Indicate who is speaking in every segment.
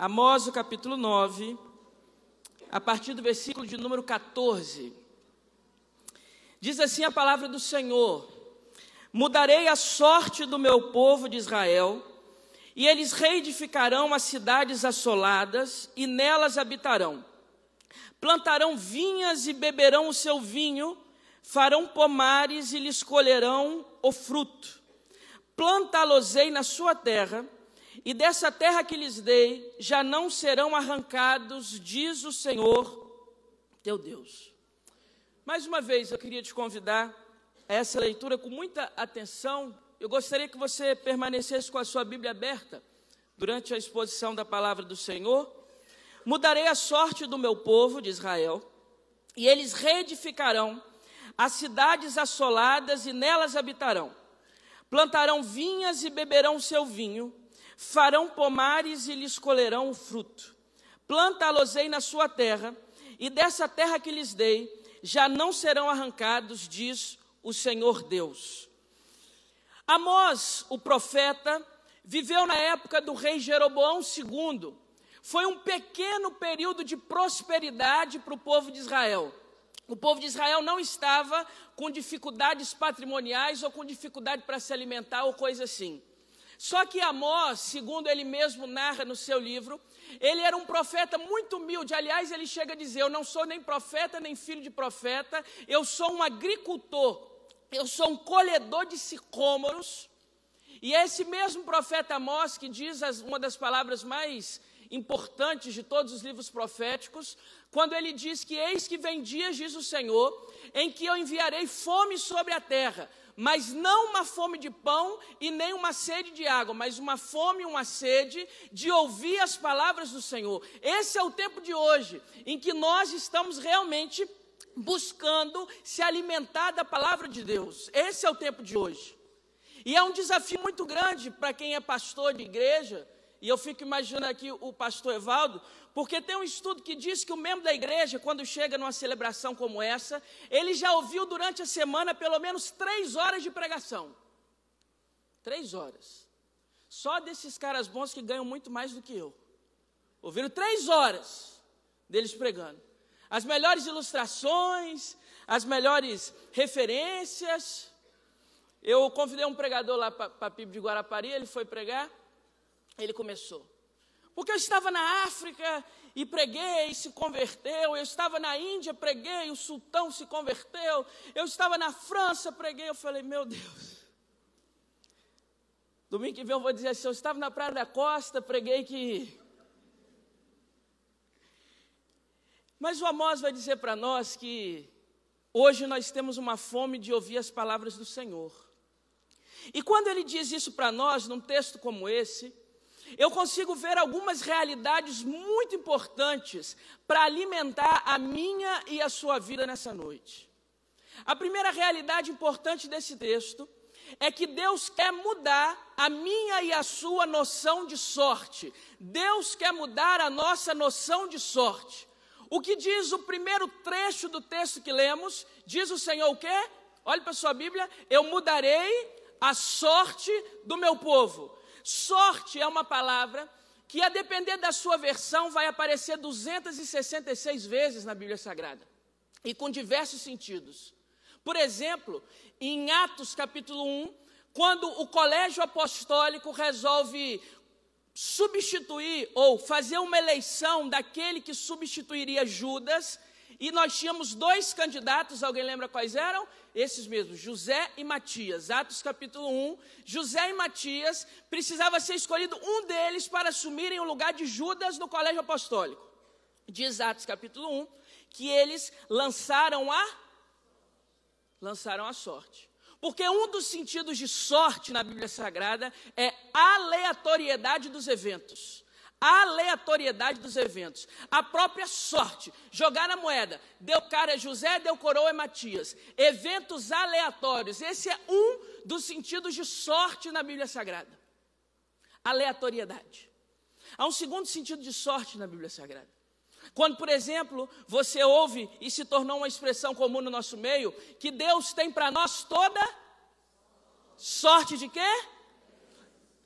Speaker 1: Amós, o capítulo 9, a partir do versículo de número 14. Diz assim a palavra do Senhor: mudarei a sorte do meu povo de Israel, e eles reedificarão as cidades assoladas, e nelas habitarão. Plantarão vinhas e beberão o seu vinho, farão pomares e lhes colherão o fruto. Plantá-los-ei na sua terra, e dessa terra que lhes dei, já não serão arrancados, diz o Senhor teu Deus. Mais uma vez, eu queria te convidar a essa leitura com muita atenção. Eu gostaria que você permanecesse com a sua Bíblia aberta durante a exposição da palavra do Senhor. Mudarei a sorte do meu povo de Israel, e eles reedificarão as cidades assoladas, e nelas habitarão. Plantarão vinhas e beberão o seu vinho, farão pomares e lhes colherão o fruto. Plantá-los-ei na sua terra, e dessa terra que lhes dei, já não serão arrancados, diz o Senhor Deus. Amós, o profeta, viveu na época do rei Jeroboão II. Foi um pequeno período de prosperidade para o povo de Israel. O povo de Israel não estava com dificuldades patrimoniais ou com dificuldade para se alimentar ou coisa assim. Só que Amós, segundo ele mesmo narra no seu livro, ele era um profeta muito humilde. Aliás, ele chega a dizer: eu não sou nem profeta, nem filho de profeta, eu sou um agricultor, eu sou um colhedor de sicômoros. E é esse mesmo profeta Amós que diz uma das palavras mais importantes de todos os livros proféticos, quando ele diz que eis que vem dias, diz o Senhor, em que eu enviarei fome sobre a terra, mas não uma fome de pão e nem uma sede de água, mas uma fome e uma sede de ouvir as palavras do Senhor. Esse é o tempo de hoje, em que nós estamos realmente buscando se alimentar da palavra de Deus. Esse é o tempo de hoje. E é um desafio muito grande para quem é pastor de igreja, e eu fico imaginando aqui o pastor Evaldo, porque tem um estudo que diz que o membro da igreja, quando chega numa celebração como essa, ele já ouviu durante a semana pelo menos 3 horas de pregação. 3 horas. Só desses caras bons que ganham muito mais do que eu. Ouviram 3 horas deles pregando. As melhores ilustrações, as melhores referências. Eu convidei um pregador lá para a PIB de Guarapari, ele foi pregar. Ele começou: porque eu estava na África e preguei e se converteu, eu estava na Índia, preguei e o sultão se converteu, eu estava na França, preguei. Eu falei: meu Deus, domingo que vem eu vou dizer assim: eu estava na Praia da Costa, preguei que... Mas o Amós vai dizer para nós que hoje nós temos uma fome de ouvir as palavras do Senhor. E quando ele diz isso para nós, num texto como esse, eu consigo ver algumas realidades muito importantes para alimentar a minha e a sua vida nessa noite. A primeira realidade importante desse texto é que Deus quer mudar a minha e a sua noção de sorte. Deus quer mudar a nossa noção de sorte. O que diz o primeiro trecho do texto que lemos? Diz o Senhor o quê? Olhe para a sua Bíblia: eu mudarei a sorte do meu povo. Sorte é uma palavra que, a depender da sua versão, vai aparecer 266 vezes na Bíblia Sagrada, e com diversos sentidos. Por exemplo, em Atos capítulo 1, quando o colégio apostólico resolve substituir ou fazer uma eleição daquele que substituiria Judas, e nós tínhamos 2 candidatos, alguém lembra quais eram? Esses mesmos, José e Matias. Atos capítulo 1, José e Matias, precisava ser escolhido um deles para assumirem o lugar de Judas no colégio apostólico. Diz Atos capítulo 1, que eles lançaram a sorte. Porque um dos sentidos de sorte na Bíblia Sagrada é aleatoriedade dos eventos. Aleatoriedade dos eventos. A própria sorte. Jogar na moeda. Deu cara a José, deu coroa a Matias. Eventos aleatórios. Esse é um dos sentidos de sorte na Bíblia Sagrada. Aleatoriedade. Há um segundo sentido de sorte na Bíblia Sagrada. Quando, por exemplo, você ouve, e se tornou uma expressão comum no nosso meio, que Deus tem para nós toda sorte de quê?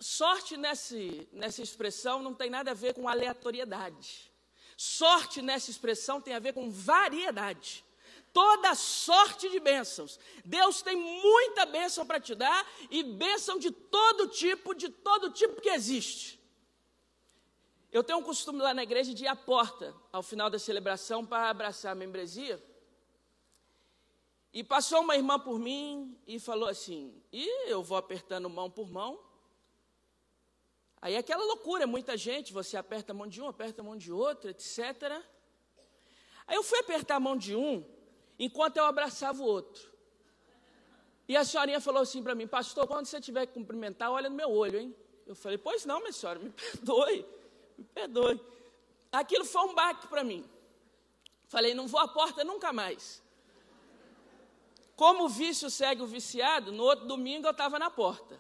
Speaker 1: sorte nessa expressão não tem nada a ver com aleatoriedade. Sorte nessa expressão tem a ver com variedade. Toda sorte de bênçãos. Deus tem muita bênção para te dar e bênção de todo tipo que existe. Eu tenho um costume lá na igreja de ir à porta, ao final da celebração, para abraçar a membresia. E passou uma irmã por mim e falou assim, e eu vou apertando mão por mão. Aí aquela loucura, muita gente, você aperta a mão de um, aperta a mão de outro, etc. Aí eu fui apertar a mão de um, enquanto eu abraçava o outro. E a senhorinha falou assim para mim, pastor, quando você tiver que cumprimentar, olha no meu olho, hein? Eu falei, pois não, minha senhora, me perdoe. Me perdoe. Aquilo foi um baque para mim. Falei, não vou à porta nunca mais. Como o vício segue o viciado, no outro domingo eu estava na porta.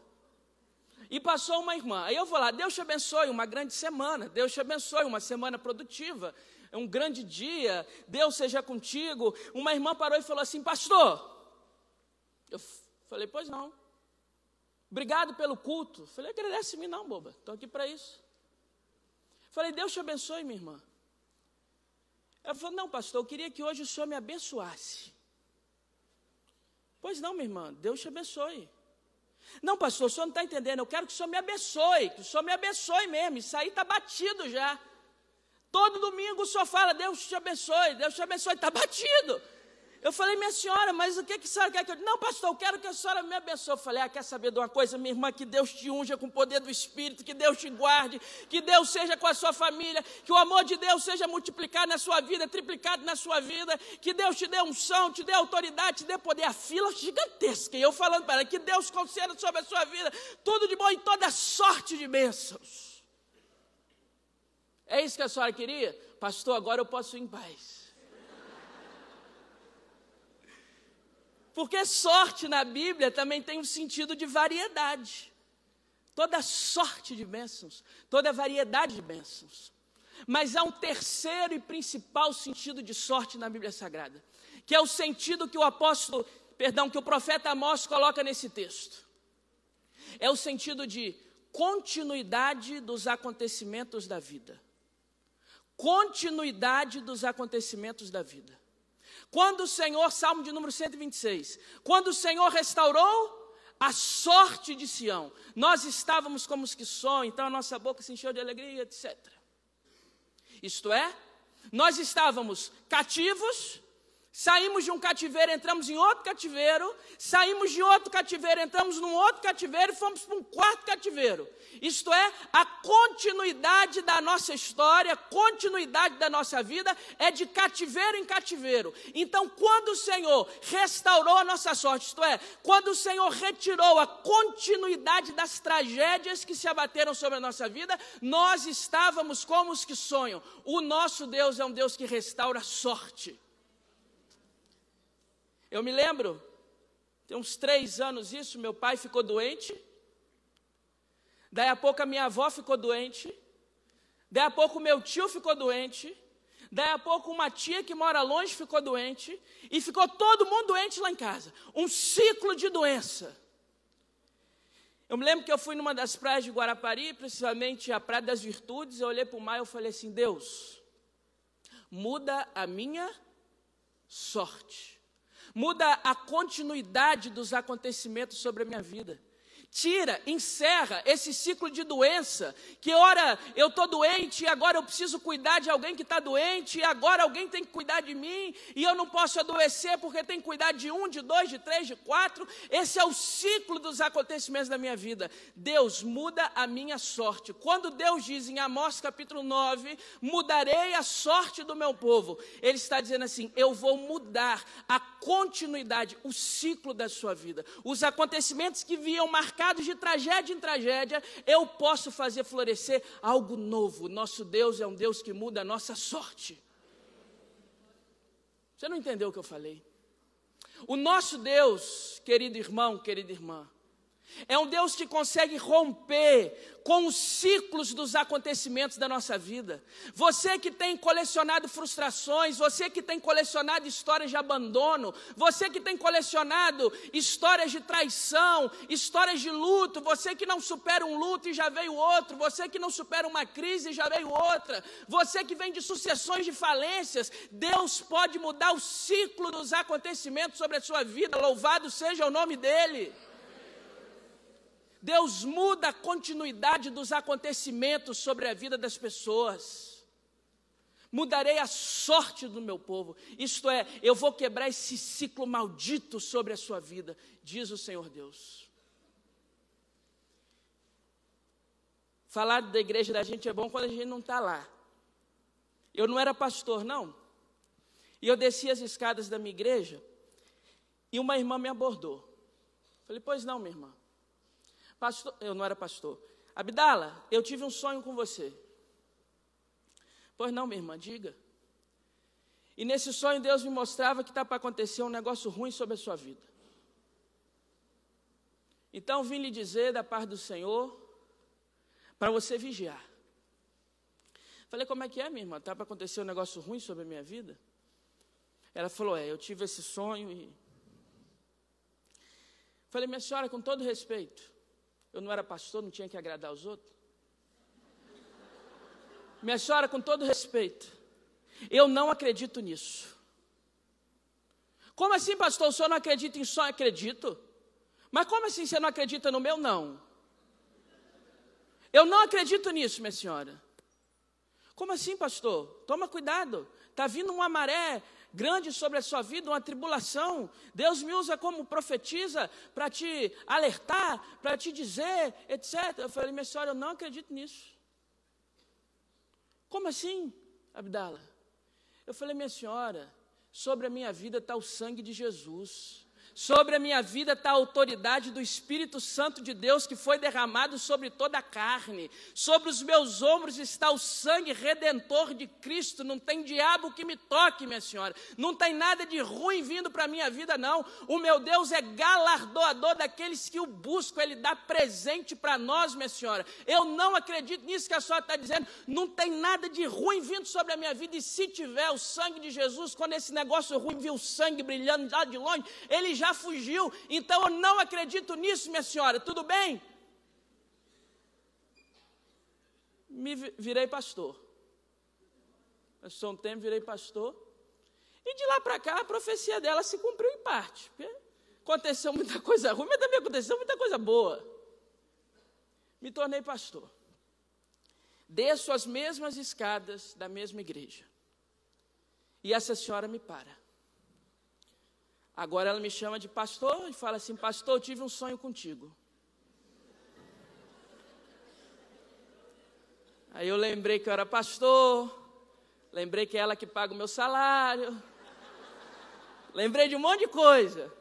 Speaker 1: E passou uma irmã. Aí eu vou lá, Deus te abençoe, uma grande semana. Deus te abençoe, uma semana produtiva. É um grande dia. Deus seja contigo. Uma irmã parou e falou assim, pastor. Eu falei, pois não. Obrigado pelo culto. Falei, agradece-me não, boba. Estou aqui para isso. Falei, Deus te abençoe, minha irmã. Ela falou, não, pastor, eu queria que hoje o senhor me abençoasse. Pois não, minha irmã, Deus te abençoe. Não, pastor, o senhor não está entendendo, eu quero que o senhor me abençoe, que o senhor me abençoe mesmo, isso aí está batido já. Todo domingo o senhor fala, Deus te abençoe, está batido. Eu falei, minha senhora, mas o que a senhora quer que eu... Não, pastor, eu quero que a senhora me abençoe. Eu falei, quer saber de uma coisa, minha irmã? Que Deus te unja com o poder do Espírito, que Deus te guarde, que Deus seja com a sua família, que o amor de Deus seja multiplicado na sua vida, triplicado na sua vida, que Deus te dê unção, te dê autoridade, te dê poder. A fila gigantesca, e eu falando para ela, que Deus conceda sobre a sua vida tudo de bom e toda sorte de bênçãos. É isso que a senhora queria? Pastor, agora eu posso ir em paz. Porque sorte na Bíblia também tem um sentido de variedade. Toda sorte de bênçãos, toda variedade de bênçãos. Mas há um terceiro e principal sentido de sorte na Bíblia Sagrada, que é o sentido que que o profeta Amós coloca nesse texto. É o sentido de continuidade dos acontecimentos da vida. Continuidade dos acontecimentos da vida. Quando o Senhor, Salmo de número 126, quando o Senhor restaurou a sorte de Sião, nós estávamos como os que sonham, então a nossa boca se encheu de alegria, etc. Isto é, nós estávamos cativos, saímos de um cativeiro, entramos em outro cativeiro, saímos de outro cativeiro, entramos num outro cativeiro e fomos para um quarto cativeiro. Isto é, a continuidade da nossa história, a continuidade da nossa vida é de cativeiro em cativeiro. Então, quando o Senhor restaurou a nossa sorte, isto é, quando o Senhor retirou a continuidade das tragédias que se abateram sobre a nossa vida, nós estávamos como os que sonham. O nosso Deus é um Deus que restaura a sorte. Eu me lembro, tem uns 3 anos isso, meu pai ficou doente, daí a pouco a minha avó ficou doente, daí a pouco meu tio ficou doente, daí a pouco uma tia que mora longe ficou doente, e ficou todo mundo doente lá em casa, um ciclo de doença. Eu me lembro que eu fui numa das praias de Guarapari, precisamente a Praia das Virtudes, eu olhei para o mar e eu falei assim, Deus, muda a minha sorte. Muda a continuidade dos acontecimentos sobre a minha vida. Tira, encerra esse ciclo de doença, que ora eu estou doente e agora eu preciso cuidar de alguém que está doente, e agora alguém tem que cuidar de mim, e eu não posso adoecer porque tem que cuidar de 1, de 2, de 3, de 4. Esse é o ciclo dos acontecimentos da minha vida. Deus muda a minha sorte. Quando Deus diz em Amós capítulo 9, mudarei a sorte do meu povo, Ele está dizendo assim, eu vou mudar a continuidade, o ciclo da sua vida. Os acontecimentos que vinham marcados de tragédia em tragédia, eu posso fazer florescer algo novo. Nosso Deus é um Deus que muda a nossa sorte. Você não entendeu o que eu falei? O nosso Deus, querido irmão, querida irmã, É um Deus que consegue romper com os ciclos dos acontecimentos da nossa vida. Você que tem colecionado frustrações, você que tem colecionado histórias de abandono, você que tem colecionado histórias de traição, histórias de luto, você que não supera um luto e já veio outro, você que não supera uma crise e já veio outra, você que vem de sucessões de falências, Deus pode mudar o ciclo dos acontecimentos sobre a sua vida, louvado seja o nome dEle. Deus muda a continuidade dos acontecimentos sobre a vida das pessoas. Mudarei a sorte do meu povo. Isto é, eu vou quebrar esse ciclo maldito sobre a sua vida, diz o Senhor Deus. Falar da igreja da gente é bom quando a gente não está lá. Eu não era pastor, não. E eu desci as escadas da minha igreja e uma irmã me abordou. Falei, pois não, minha irmã. Pastor, eu não era pastor. Abdala, eu tive um sonho com você. Pois não, minha irmã, diga. E nesse sonho Deus me mostrava que está para acontecer um negócio ruim sobre a sua vida. Então vim lhe dizer da parte do Senhor, para você vigiar. Falei, como é que é, minha irmã? Está para acontecer um negócio ruim sobre a minha vida? Ela falou, eu tive esse sonho e... Falei, minha senhora, com todo respeito, eu não era pastor, não tinha que agradar os outros. Minha senhora, com todo respeito, eu não acredito nisso. Como assim, pastor? O senhor não acredita em sonho? Acredito. Mas como assim você não acredita no meu? Não. Eu não acredito nisso, minha senhora. Como assim, pastor? Toma cuidado. Está vindo uma maré grande sobre a sua vida, uma tribulação. Deus me usa como profetisa para te alertar, para te dizer, etc. Eu falei, minha senhora, eu não acredito nisso. Como assim, Abdala? Eu falei, minha senhora, sobre a minha vida está o sangue de Jesus. Sobre a minha vida está a autoridade do Espírito Santo de Deus que foi derramado sobre toda a carne. Sobre os meus ombros está o sangue redentor de Cristo. Não tem diabo que me toque, minha senhora. Não tem nada de ruim vindo para a minha vida, não. O meu Deus é galardoador daqueles que o buscam. Ele dá presente para nós, minha senhora. Eu não acredito nisso que a senhora está dizendo. Não tem nada de ruim vindo sobre a minha vida. E se tiver o sangue de Jesus, quando esse negócio ruim viu o sangue brilhando lá de longe, ele já fugiu, então eu não acredito nisso, minha senhora, tudo bem? Me virei pastor. Passou um tempo, virei pastor, e de lá para cá a profecia dela se cumpriu em parte, porque aconteceu muita coisa ruim, mas também aconteceu muita coisa boa. Me tornei pastor. Desço as mesmas escadas da mesma igreja, e essa senhora me para. Agora ela me chama de pastor e fala assim, pastor, eu tive um sonho contigo. Aí eu lembrei que eu era pastor, lembrei que é ela que paga o meu salário, lembrei de um monte de coisa.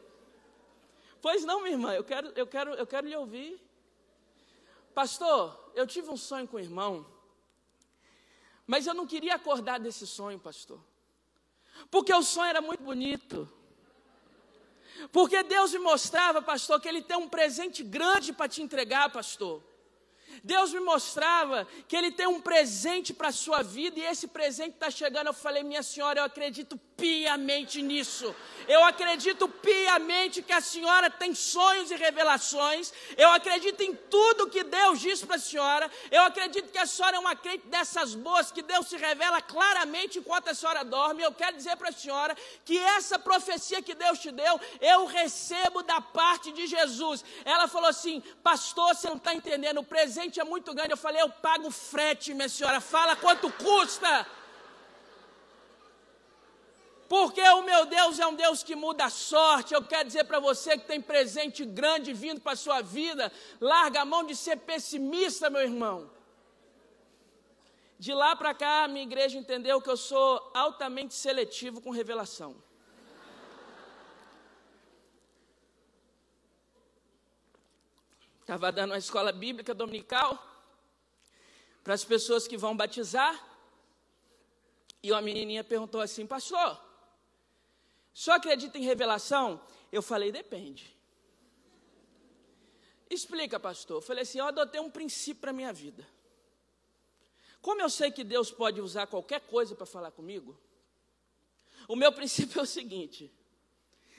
Speaker 1: Pois não, minha irmã, eu quero lhe ouvir. Pastor, eu tive um sonho com o irmão, mas eu não queria acordar desse sonho, pastor, porque o sonho era muito bonito. Porque Deus me mostrava, pastor, que Ele tem um presente grande para te entregar, pastor. Deus me mostrava que Ele tem um presente para a sua vida e esse presente está chegando. Eu falei, minha senhora, eu acredito piamente nisso. Eu acredito piamente que a senhora tem sonhos e revelações. Eu acredito em tudo que Deus diz para a senhora. Eu acredito que a senhora é uma crente dessas boas, que Deus se revela claramente enquanto a senhora dorme. Eu quero dizer para a senhora que essa profecia que Deus te deu, eu recebo da parte de Jesus. Ela falou assim, pastor, você não está entendendo, o presente é muito grande. Eu falei, eu pago frete, minha senhora, fala quanto custa. Porque o meu Deus é um Deus que muda a sorte. Eu quero dizer para você que tem presente grande vindo para a sua vida, larga a mão de ser pessimista, meu irmão. De lá para cá, a minha igreja entendeu que eu sou altamente seletivo com revelação. Estava dando uma escola bíblica dominical para as pessoas que vão batizar. E uma menininha perguntou assim, pastor, o senhor acredita em revelação? Eu falei, depende. Explica, pastor. Eu falei assim, eu adotei um princípio para a minha vida. Como eu sei que Deus pode usar qualquer coisa para falar comigo, o meu princípio é o seguinte: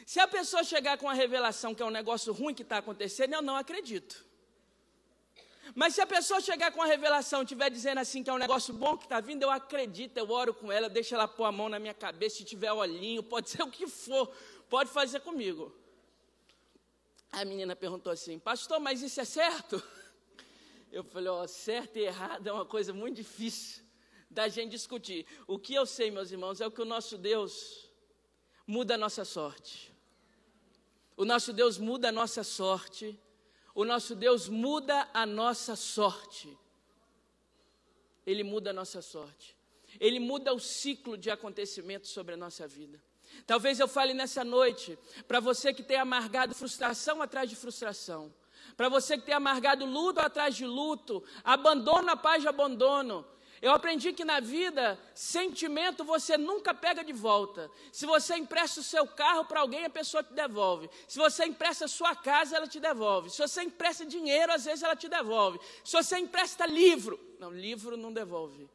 Speaker 1: se a pessoa chegar com uma revelação que é um negócio ruim que está acontecendo, eu não acredito. Mas se a pessoa chegar com uma revelação e estiver dizendo assim que é um negócio bom que está vindo, eu acredito, eu oro com ela, deixo ela pôr a mão na minha cabeça, se tiver olhinho, pode ser o que for, pode fazer comigo. A menina perguntou assim, pastor, mas isso é certo? Eu falei, certo e errado é uma coisa muito difícil da gente discutir. O que eu sei, meus irmãos, é o que o nosso Deus muda a nossa sorte. O nosso Deus muda a nossa sorte. O nosso Deus muda a nossa sorte. Ele muda a nossa sorte. Ele muda o ciclo de acontecimentos sobre a nossa vida. Talvez eu fale nessa noite para você que tem amargado frustração atrás de frustração. Para você que tem amargado luto atrás de luto, abandono após de abandono. Eu aprendi que na vida, sentimento você nunca pega de volta. Se você empresta o seu carro para alguém, a pessoa te devolve. Se você empresta a sua casa, ela te devolve. Se você empresta dinheiro, às vezes ela te devolve. Se você empresta livro, livro não devolve.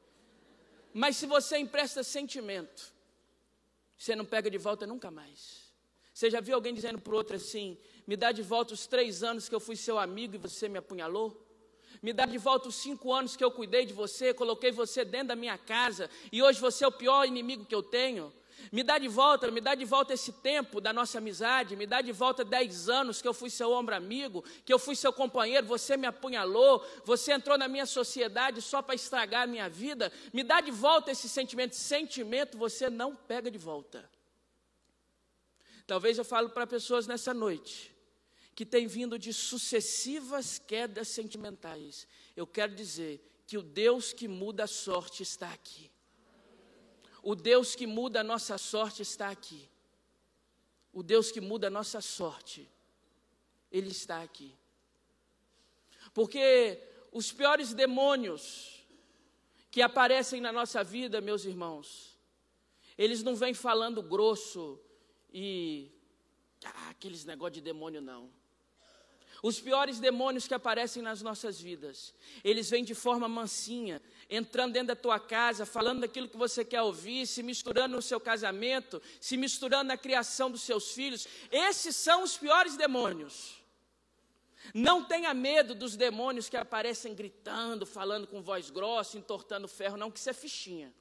Speaker 1: Mas se você empresta sentimento, você não pega de volta nunca mais. Você já viu alguém dizendo para o outro assim, me dá de volta os 3 anos que eu fui seu amigo e você me apunhalou? Me dá de volta os 5 anos que eu cuidei de você, coloquei você dentro da minha casa e hoje você é o pior inimigo que eu tenho. Me dá de volta esse tempo da nossa amizade, me dá de volta 10 anos que eu fui seu ombro amigo, que eu fui seu companheiro, você me apunhalou, você entrou na minha sociedade só para estragar a minha vida. Me dá de volta esse sentimento. Sentimento você não pega de volta. Talvez eu falo para pessoas nessa noite que tem vindo de sucessivas quedas sentimentais. Eu quero dizer que o Deus que muda a sorte está aqui. O Deus que muda a nossa sorte está aqui. O Deus que muda a nossa sorte, Ele está aqui. Porque os piores demônios que aparecem na nossa vida, meus irmãos, eles não vêm falando grosso e aqueles negócios de demônio não. Os piores demônios que aparecem nas nossas vidas, eles vêm de forma mansinha, entrando dentro da tua casa, falando daquilo que você quer ouvir, se misturando no seu casamento, se misturando na criação dos seus filhos. Esses são os piores demônios. Não tenha medo dos demônios que aparecem gritando, falando com voz grossa, entortando ferro, não, que isso é fichinha.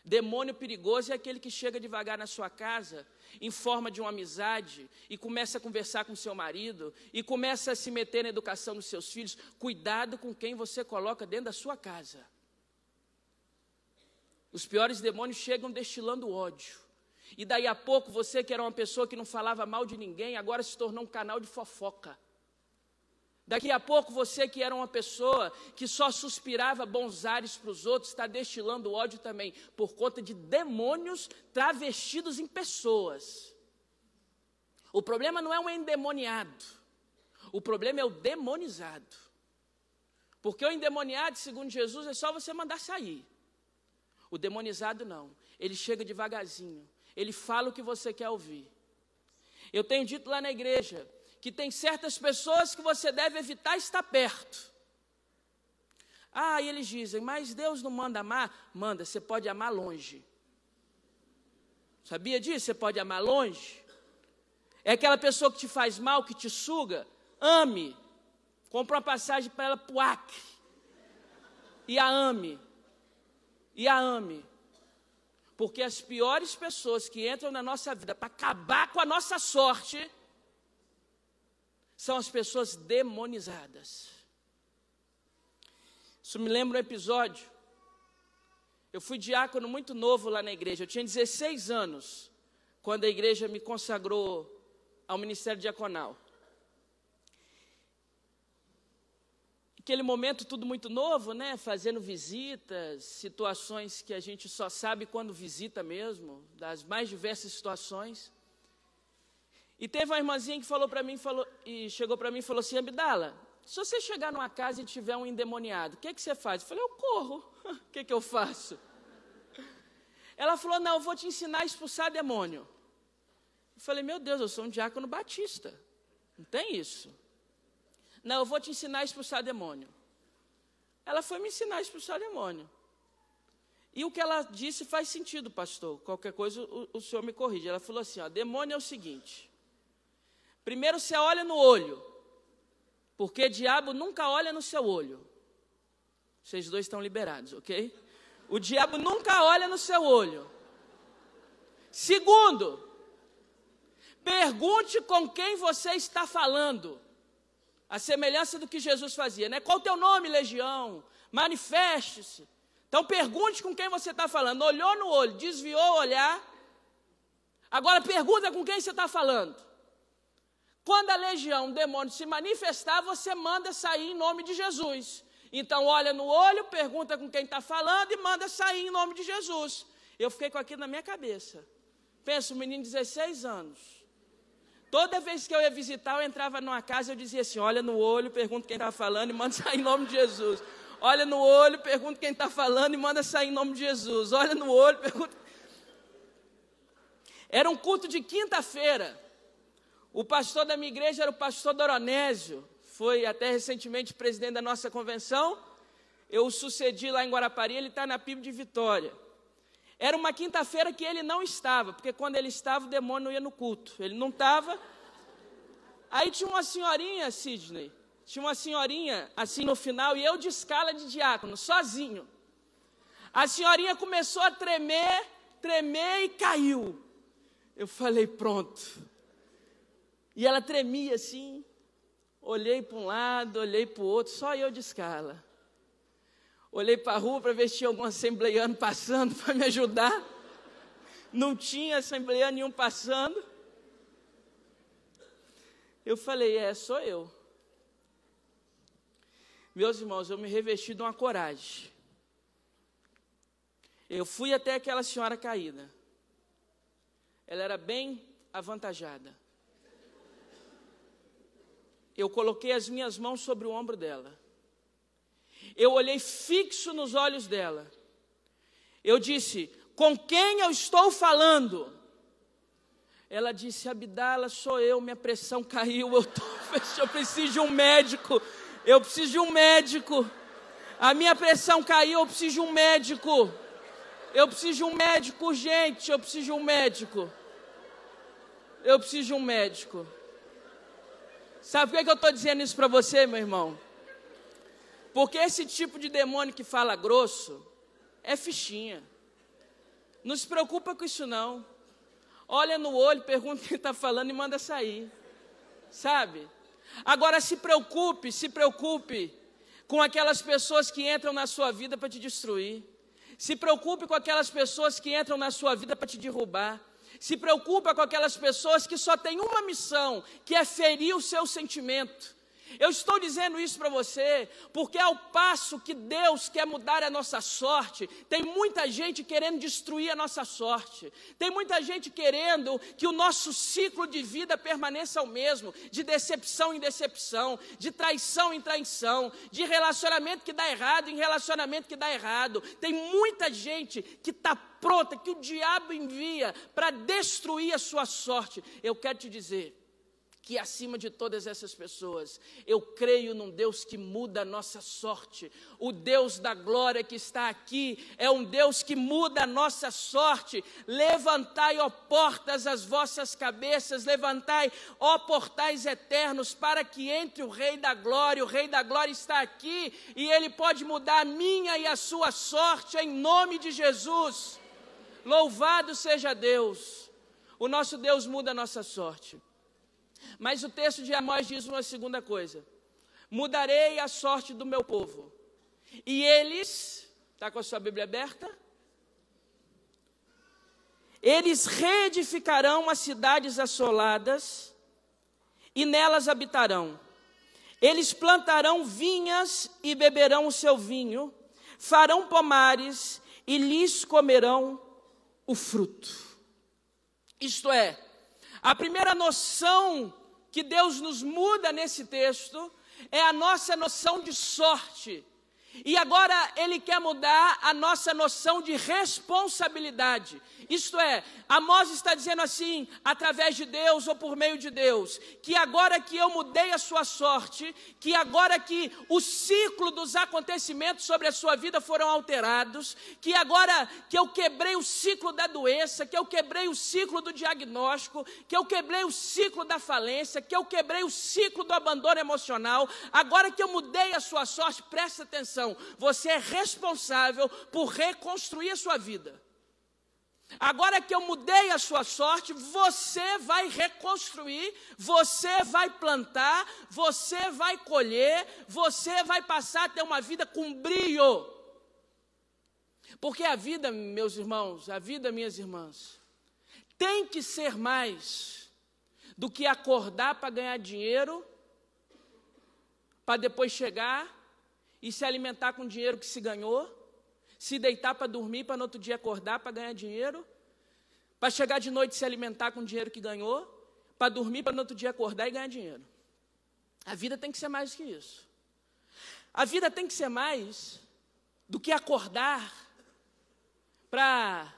Speaker 1: Demônio perigoso é aquele que chega devagar na sua casa, em forma de uma amizade, e começa a conversar com seu marido, e começa a se meter na educação dos seus filhos. Cuidado com quem você coloca dentro da sua casa. Os piores demônios chegam destilando ódio. E daí a pouco, você que era uma pessoa que não falava mal de ninguém, agora se tornou um canal de fofoca. Daqui a pouco, você que era uma pessoa que só suspirava bons ares para os outros, está destilando ódio também, por conta de demônios travestidos em pessoas. O problema não é um endemoniado, o problema é o demonizado. Porque o endemoniado, segundo Jesus, é só você mandar sair. O demonizado não, ele chega devagarzinho, ele fala o que você quer ouvir. Eu tenho dito lá na igreja que tem certas pessoas que você deve evitar estar perto. E eles dizem, mas Deus não manda amar? Manda, você pode amar longe. Sabia disso? Você pode amar longe. É aquela pessoa que te faz mal, que te suga, ame. Compra uma passagem para ela para o Acre. E a ame. E a ame. Porque as piores pessoas que entram na nossa vida para acabar com a nossa sorte são as pessoas demonizadas. Isso me lembra um episódio. Eu fui diácono muito novo lá na igreja. Eu tinha 16 anos, quando a igreja me consagrou ao ministério diaconal. Aquele momento tudo muito novo, né? Fazendo visitas, situações que a gente só sabe quando visita mesmo, das mais diversas situações. E teve uma irmãzinha que chegou para mim e falou assim, Abdala, se você chegar numa casa e tiver um endemoniado, o que você faz? Eu falei, eu corro. O que eu faço? Ela falou, não, eu vou te ensinar a expulsar demônio. Eu falei, meu Deus, eu sou um diácono batista. Não tem isso. Não, eu vou te ensinar a expulsar demônio. Ela foi me ensinar a expulsar demônio. E o que ela disse faz sentido, pastor. Qualquer coisa o senhor me corrige. Ela falou assim, ó, demônio é o seguinte. Primeiro você olha no olho. Porque diabo nunca olha no seu olho. Vocês dois estão liberados, ok? O diabo nunca olha no seu olho. Segundo, pergunte com quem você está falando. A semelhança do que Jesus fazia, né? Qual o teu nome, legião? Manifeste-se. Então pergunte com quem você está falando. Olhou no olho, desviou o olhar. Agora pergunta com quem você está falando. Quando a legião, o demônio se manifestar, você manda sair em nome de Jesus. Então olha no olho, pergunta com quem está falando e manda sair em nome de Jesus. Eu fiquei com aquilo na minha cabeça. Pensa, um menino de 16 anos. Toda vez que eu ia visitar, eu entrava numa casa e eu dizia assim, olha no olho, pergunta quem está falando e manda sair em nome de Jesus. Olha no olho, pergunta quem está falando e manda sair em nome de Jesus. Olha no olho, pergunta... Era um culto de quinta-feira. O pastor da minha igreja era o pastor Doronésio. Foi até recentemente presidente da nossa convenção. Eu o sucedi lá em Guarapari, ele está na PIB de Vitória. Era uma quinta-feira que ele não estava, porque quando ele estava, o demônio não ia no culto. Ele não estava. Aí tinha uma senhorinha, Sidney, tinha uma senhorinha assim no final, e eu de escala de diácono, sozinho. A senhorinha começou a tremer e caiu. Eu falei, pronto. E ela tremia assim, olhei para um lado, olhei para o outro, só eu de escala. Olhei para a rua para ver se tinha algum assembleiano passando para me ajudar. Não tinha assembleiano nenhum passando. Eu falei, sou eu. Meus irmãos, eu me revesti de uma coragem. Eu fui até aquela senhora caída. Ela era bem avantajada. Eu coloquei as minhas mãos sobre o ombro dela. Eu olhei fixo nos olhos dela. Eu disse, com quem eu estou falando? Ela disse, Abdala, sou eu, minha pressão caiu, eu preciso de um médico. Eu preciso de um médico. A minha pressão caiu, eu preciso de um médico. Eu preciso de um médico urgente, eu preciso de um médico. Eu preciso de um médico. Sabe por que eu estou dizendo isso para você, meu irmão? Porque esse tipo de demônio que fala grosso é fichinha. Não se preocupa com isso não. Olha no olho, pergunta quem está falando e manda sair. Sabe? Agora se preocupe com aquelas pessoas que entram na sua vida para te destruir. Se preocupe com aquelas pessoas que entram na sua vida para te derrubar. Se preocupa com aquelas pessoas que só têm uma missão, que é ferir o seu sentimento. Eu estou dizendo isso para você, porque ao passo que Deus quer mudar a nossa sorte, tem muita gente querendo destruir a nossa sorte. Tem muita gente querendo que o nosso ciclo de vida permaneça o mesmo, de decepção em decepção, de traição em traição, de relacionamento que dá errado em relacionamento que dá errado. Tem muita gente que está pronta, que o diabo envia para destruir a sua sorte. Eu quero te dizer que acima de todas essas pessoas, eu creio num Deus que muda a nossa sorte. O Deus da glória que está aqui é um Deus que muda a nossa sorte. Levantai, ó portas, as vossas cabeças, levantai, ó portais eternos, para que entre o Rei da Glória. O Rei da Glória está aqui e Ele pode mudar a minha e a sua sorte em nome de Jesus. Louvado seja Deus. O nosso Deus muda a nossa sorte. Mas o texto de Amós diz uma segunda coisa. Mudarei a sorte do meu povo. E eles, está com a sua Bíblia aberta? Eles reedificarão as cidades assoladas e nelas habitarão. Eles plantarão vinhas e beberão o seu vinho, farão pomares e lhes comerão o fruto. Isto é, a primeira noção que Deus nos muda nesse texto é a nossa noção de sorte. E agora Ele quer mudar a nossa noção de responsabilidade. Isto é, Amós está dizendo assim, através de Deus ou por meio de Deus, que agora que eu mudei a sua sorte, que agora que o ciclo dos acontecimentos sobre a sua vida foram alterados, que agora que eu quebrei o ciclo da doença, que eu quebrei o ciclo do diagnóstico, que eu quebrei o ciclo da falência, que eu quebrei o ciclo do abandono emocional, agora que eu mudei a sua sorte, presta atenção. Você é responsável por reconstruir a sua vida. Agora que eu mudei a sua sorte, você vai reconstruir, você vai plantar, você vai colher, você vai passar a ter uma vida com brilho. Porque a vida, meus irmãos, a vida, minhas irmãs, tem que ser mais do que acordar para ganhar dinheiro, para depois chegar e se alimentar com o dinheiro que se ganhou, se deitar para dormir, para no outro dia acordar para ganhar dinheiro, para chegar de noite e se alimentar com o dinheiro que ganhou, para dormir, para no outro dia acordar e ganhar dinheiro. A vida tem que ser mais do que isso. A vida tem que ser mais do que acordar para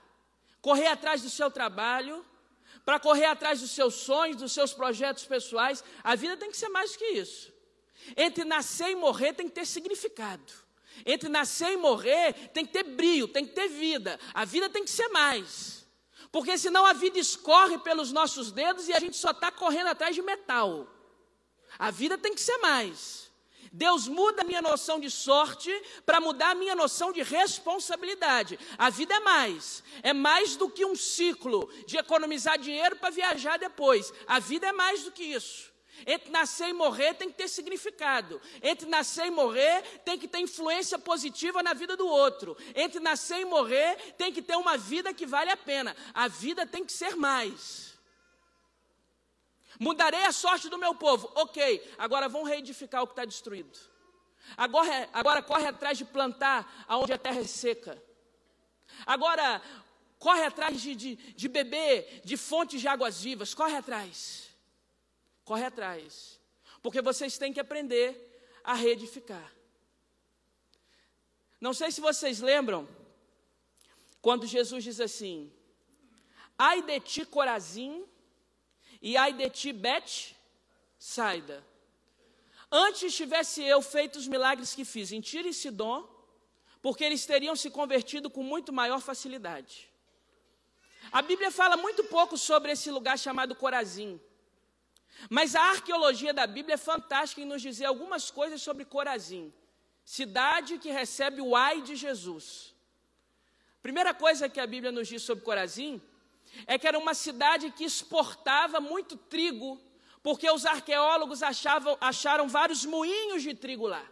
Speaker 1: correr atrás do seu trabalho, para correr atrás dos seus sonhos, dos seus projetos pessoais. A vida tem que ser mais do que isso. Entre nascer e morrer tem que ter significado. Entre nascer e morrer tem que ter brilho, tem que ter vida. A vida tem que ser mais. Porque senão a vida escorre pelos nossos dedos e a gente só está correndo atrás de metal. A vida tem que ser mais. Deus muda a minha noção de sorte para mudar a minha noção de responsabilidade. A vida é mais. É mais do que um ciclo de economizar dinheiro para viajar depois. A vida é mais do que isso. Entre nascer e morrer tem que ter significado. Entre nascer e morrer tem que ter influência positiva na vida do outro. Entre nascer e morrer tem que ter uma vida que vale a pena. A vida tem que ser mais. Mudarei a sorte do meu povo. Ok, agora vamos reedificar o que está destruído. Agora corre atrás de plantar onde a terra é seca. Agora corre atrás de beber de fontes de águas vivas. Corre atrás. Corre atrás, porque vocês têm que aprender a reedificar. Não sei se vocês lembram, quando Jesus diz assim, ai de ti Corazim, e ai de ti Betsaida. Antes tivesse eu feito os milagres que fiz em Tiro e Sidom, porque eles teriam se convertido com muito maior facilidade. A Bíblia fala muito pouco sobre esse lugar chamado Corazim. Mas a arqueologia da Bíblia é fantástica em nos dizer algumas coisas sobre Corazim, cidade que recebe o ai de Jesus. Primeira coisa que a Bíblia nos diz sobre Corazim é que era uma cidade que exportava muito trigo, porque os arqueólogos acharam vários moinhos de trigo lá.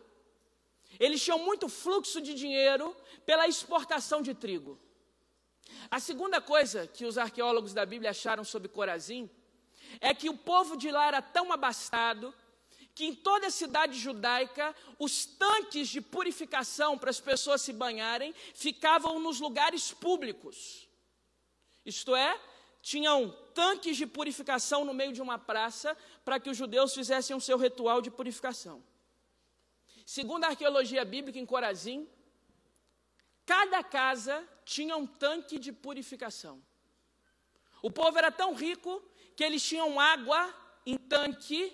Speaker 1: Eles tinham muito fluxo de dinheiro pela exportação de trigo. A segunda coisa que os arqueólogos da Bíblia acharam sobre Corazim é que o povo de lá era tão abastado que em toda a cidade judaica os tanques de purificação para as pessoas se banharem ficavam nos lugares públicos. Isto é, tinham tanques de purificação no meio de uma praça para que os judeus fizessem o seu ritual de purificação. Segundo a arqueologia bíblica em Corazim, cada casa tinha um tanque de purificação. O povo era tão rico que eles tinham água em tanque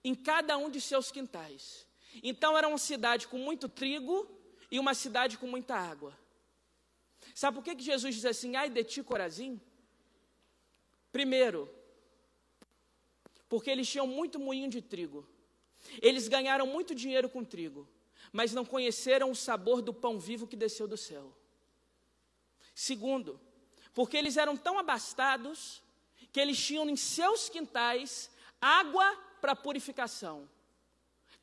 Speaker 1: em cada um de seus quintais. Então era uma cidade com muito trigo e uma cidade com muita água. Sabe por que Jesus diz assim, ai de ti Corazim? Primeiro, porque eles tinham muito moinho de trigo. Eles ganharam muito dinheiro com trigo, mas não conheceram o sabor do pão vivo que desceu do céu. Segundo, porque eles eram tão abastados que eles tinham em seus quintais água para purificação.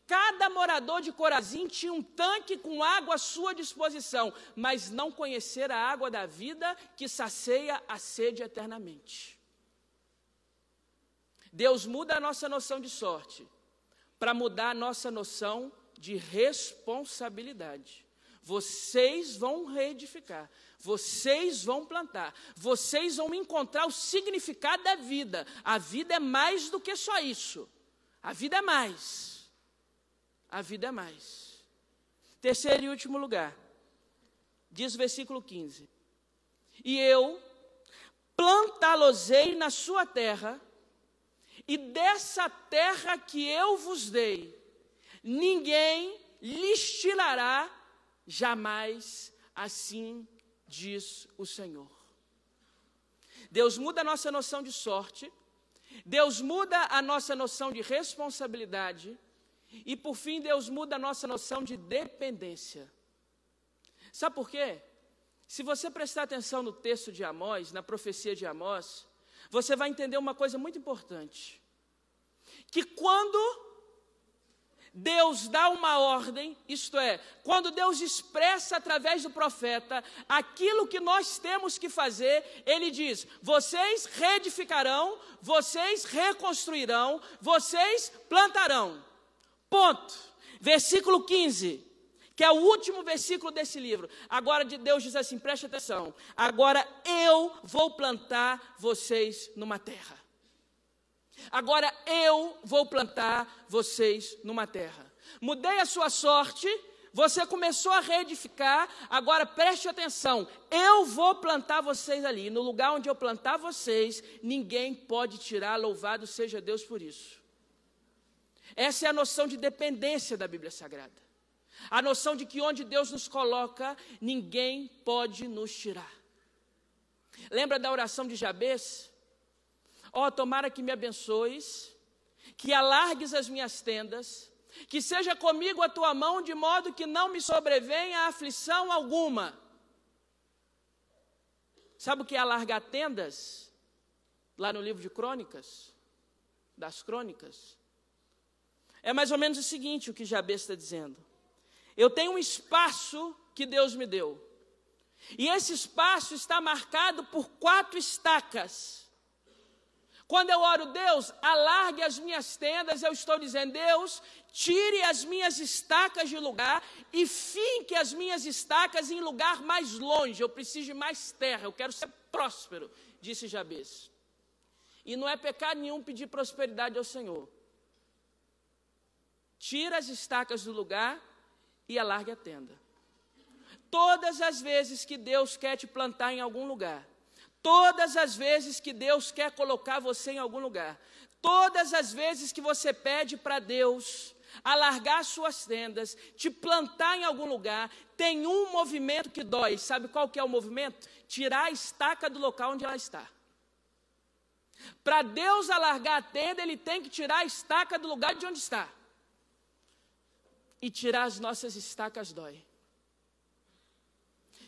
Speaker 1: Cada morador de Corazim tinha um tanque com água à sua disposição, mas não conheceram a água da vida que sacia a sede eternamente. Deus muda a nossa noção de sorte para mudar a nossa noção de responsabilidade. Vocês vão reedificar, vocês vão plantar, vocês vão encontrar o significado da vida. A vida é mais do que só isso. A vida é mais. A vida é mais. Terceiro e último lugar, diz o versículo 15: e eu plantá-los-ei na sua terra, e dessa terra que eu vos dei, ninguém lhes tirará jamais, assim diz o Senhor. Deus muda a nossa noção de sorte, Deus muda a nossa noção de responsabilidade, e por fim Deus muda a nossa noção de dependência. Sabe por quê? Se você prestar atenção no texto de Amós, na profecia de Amós, você vai entender uma coisa muito importante, que quando Deus dá uma ordem, isto é, quando Deus expressa através do profeta aquilo que nós temos que fazer, Ele diz: vocês reedificarão, vocês reconstruirão, vocês plantarão. Ponto. Versículo 15, que é o último versículo desse livro. Agora Deus diz assim, preste atenção: agora eu vou plantar vocês numa terra. Agora eu vou plantar vocês numa terra. Mudei a sua sorte, você começou a reedificar, agora preste atenção, eu vou plantar vocês ali. No lugar onde eu plantar vocês, ninguém pode tirar, louvado seja Deus por isso. Essa é a noção de dependência da Bíblia Sagrada. A noção de que onde Deus nos coloca, ninguém pode nos tirar. Lembra da oração de Jabez? Ó, tomara que me abençoes, que alargues as minhas tendas, que seja comigo a tua mão, de modo que não me sobrevenha aflição alguma. Sabe o que é alargar tendas? Lá no livro de Crônicas, das Crônicas. É mais ou menos o seguinte o que Jabez está dizendo. Eu tenho um espaço que Deus me deu, e esse espaço está marcado por 4 estacas. Quando eu oro, Deus, alargue as minhas tendas, eu estou dizendo, Deus, tire as minhas estacas de lugar e finque as minhas estacas em lugar mais longe. Eu preciso de mais terra, eu quero ser próspero, disse Jabez. E não é pecado nenhum pedir prosperidade ao Senhor. Tira as estacas do lugar e alargue a tenda. Todas as vezes que Deus quer te plantar em algum lugar, todas as vezes que Deus quer colocar você em algum lugar, todas as vezes que você pede para Deus alargar suas tendas, te plantar em algum lugar, tem um movimento que dói. Sabe qual que é o movimento? Tirar a estaca do local onde ela está. Para Deus alargar a tenda, Ele tem que tirar a estaca do lugar de onde está. E tirar as nossas estacas dói.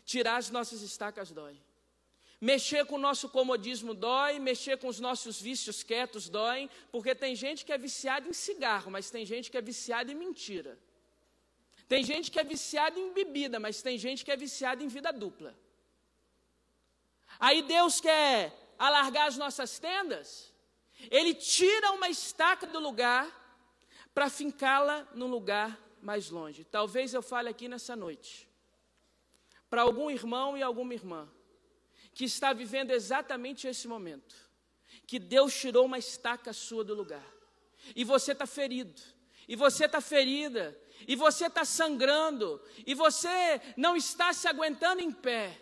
Speaker 1: Tirar as nossas estacas dói. Mexer com o nosso comodismo dói, mexer com os nossos vícios quietos dói, porque tem gente que é viciada em cigarro, mas tem gente que é viciada em mentira. Tem gente que é viciada em bebida, mas tem gente que é viciada em vida dupla. Aí Deus quer alargar as nossas tendas, Ele tira uma estaca do lugar para fincá-la num lugar mais longe. Talvez eu fale aqui nessa noite, para algum irmão e alguma irmã, que está vivendo exatamente esse momento, que Deus tirou uma estaca sua do lugar, e você está ferido, e você está ferida, e você está sangrando, e você não está se aguentando em pé,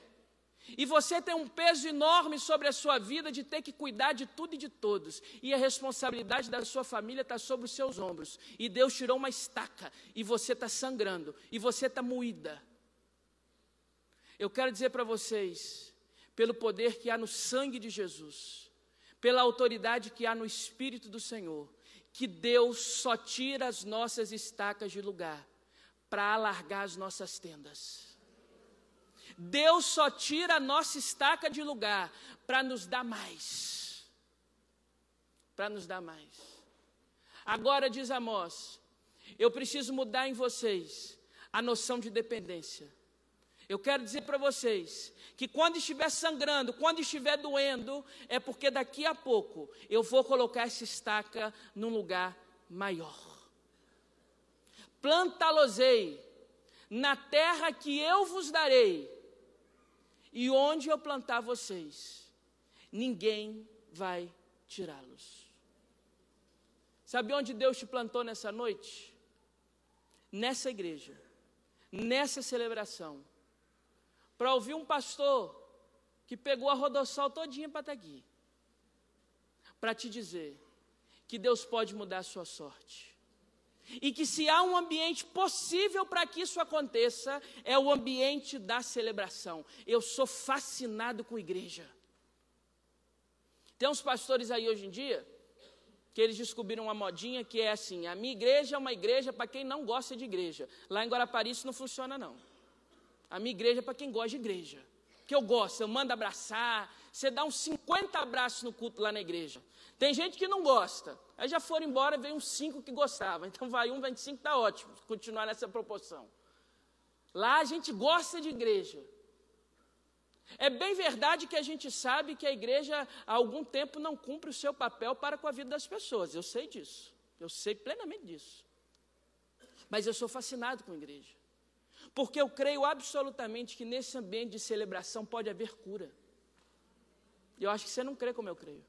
Speaker 1: e você tem um peso enorme sobre a sua vida de ter que cuidar de tudo e de todos, e a responsabilidade da sua família está sobre os seus ombros, e Deus tirou uma estaca, e você está sangrando, e você está moída. Eu quero dizer para vocês, pelo poder que há no sangue de Jesus, pela autoridade que há no Espírito do Senhor, que Deus só tira as nossas estacas de lugar para alargar as nossas tendas. Deus só tira a nossa estaca de lugar para nos dar mais. Para nos dar mais. Agora, diz Amós, eu preciso mudar em vocês a noção de dependência. Eu quero dizer para vocês que quando estiver sangrando, quando estiver doendo, é porque daqui a pouco eu vou colocar essa estaca num lugar maior. Plantá-los-ei na terra que eu vos darei, e onde eu plantar vocês, ninguém vai tirá-los. Sabe onde Deus te plantou nessa noite? Nessa igreja. nessa celebração para ouvir um pastor que pegou a Rodossol todinha para estar aqui, para te dizer que Deus pode mudar a sua sorte. E que se há um ambiente possível para que isso aconteça, é o ambiente da celebração. Eu sou fascinado com igreja. Tem uns pastores aí hoje em dia, que eles descobriram uma modinha que é assim: a minha igreja é uma igreja para quem não gosta de igreja. Lá em Guarapari isso não funciona não. A minha igreja é para quem gosta de igreja. Que eu gosto, eu mando abraçar, você dá uns 50 abraços no culto lá na igreja. Tem gente que não gosta, aí já foram embora, veio uns 5 que gostavam, então vai 1, vai 5, está ótimo, continuar nessa proporção. Lá a gente gosta de igreja. É bem verdade que a gente sabe que a igreja há algum tempo não cumpre o seu papel para com a vida das pessoas, eu sei disso, eu sei plenamente disso. Mas eu sou fascinado com a igreja. Porque eu creio absolutamente que nesse ambiente de celebração pode haver cura. Eu acho que você não crê como eu creio.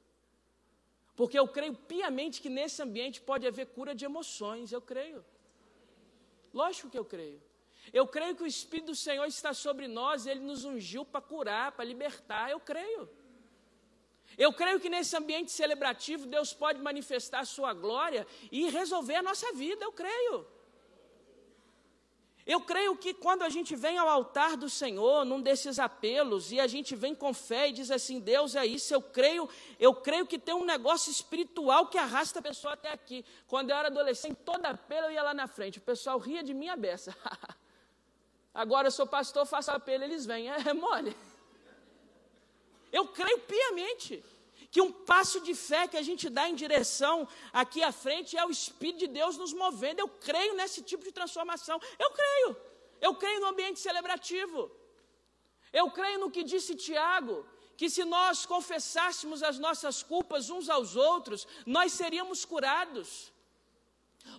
Speaker 1: Porque eu creio piamente que nesse ambiente pode haver cura de emoções, eu creio. Lógico que eu creio. Eu creio que o Espírito do Senhor está sobre nós, Ele nos ungiu para curar, para libertar, eu creio. Eu creio que nesse ambiente celebrativo Deus pode manifestar a sua glória e resolver a nossa vida, eu creio. Eu creio que quando a gente vem ao altar do Senhor, num desses apelos, e a gente vem com fé e diz assim: Deus, é isso, eu creio que tem um negócio espiritual que arrasta a pessoa até aqui. Quando eu era adolescente, toda apelo eu ia lá na frente, o pessoal ria de mim a beça. Agora eu sou pastor, faço apelo, eles vêm, é mole. Eu creio piamente que um passo de fé que a gente dá em direção aqui à frente é o Espírito de Deus nos movendo. Eu creio nesse tipo de transformação. Eu creio no ambiente celebrativo. Eu creio no que disse Tiago, que se nós confessássemos as nossas culpas uns aos outros, nós seríamos curados.